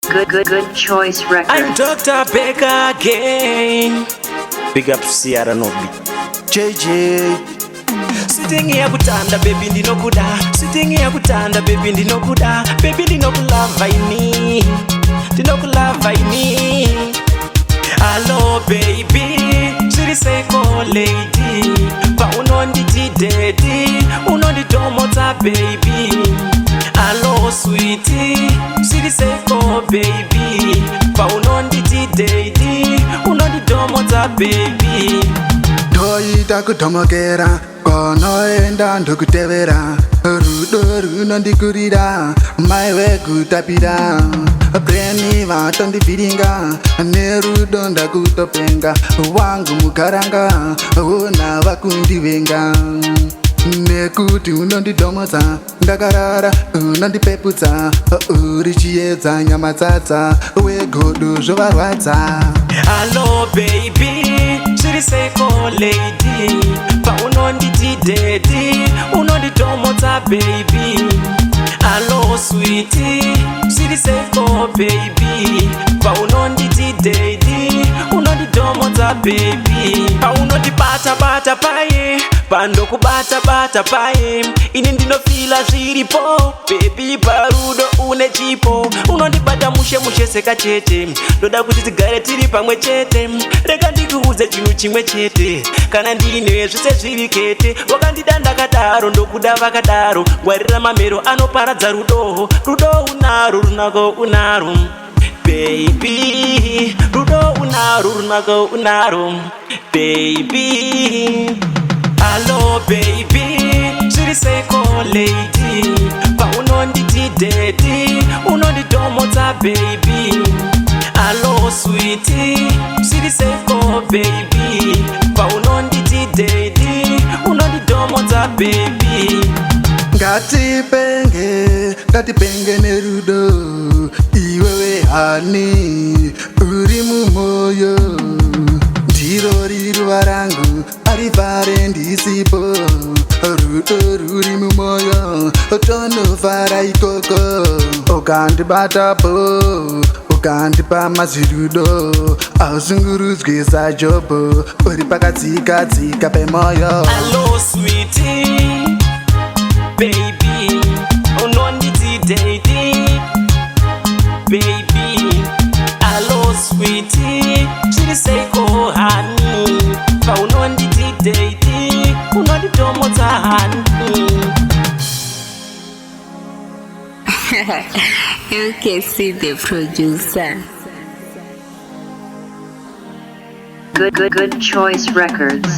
Good choice record. I'm Dr. Baker again. Big up Sierra Nobi. JJ. Sitting here kutanda baby ndinokuda. Sitting here kutanda baby ndinokuda. Baby ndinokulava ini. Ndinokulava ini. Hello baby. Shiri seko lady. Pa unonditi daddy. Unonditomota baby. Hello sweetie. Shiri seko baby. Pa unonditi daddy. Unonditomota baby. Toita kutomokera konoenda ndokutevera rudo runondikurira maiwe kutapira breni vatondivhiringa nerudo ndakutopenga wangu mugaranga ona vakundivenga nekuti unondidomoza ndakarara unondipeputsa uri chiedza nyama dzadza wegodo zvovarwadza. Hello baby, shiri seko lady. Pa unonditi daddy, unonditomota baby. Hello sweetie, shiri seko baby. Pa unonditi daddy, unonditomota baby. Pa unondibata bata paye, pando kubata bata paye. Ini ndinofila zviripo, baby parudo une chipo. Unondibata mushe mushe seka chete, ndoda kuti tigare tiri pamwe chete. Rega ndikuudze chinhu chimwe chete, kana ndiri newe zvese zviri kete. Wakandida ndakadaro ndokuda vakadaro, ngwarira mamero anoparadza rudo. Rudo unaro runako unaro baby, rudo unaro runako unaro baby. Hello baby, shiri seko lady. Pa unonditi daddy, unonditomota baby. Hello sweetie, shiri seko baby. Pa unonditi daddy, unonditomota baby. Ngatipenge nerudo iwewe hani uri mumoyo ndiro riruva rangu arivhare ndisipo rudo ruri mumoyo tonofara ikoko ukandibatapo ukandipa mazirudo ausungurudzwe sajobo uri pakadzika dzika pemoyo. Hello sweetie baby, unonditi daddy baby. Hello sweetie, shiri seko honey. Pa unonditi daddy, unonditomota honey. You can see the producer. Good choice records.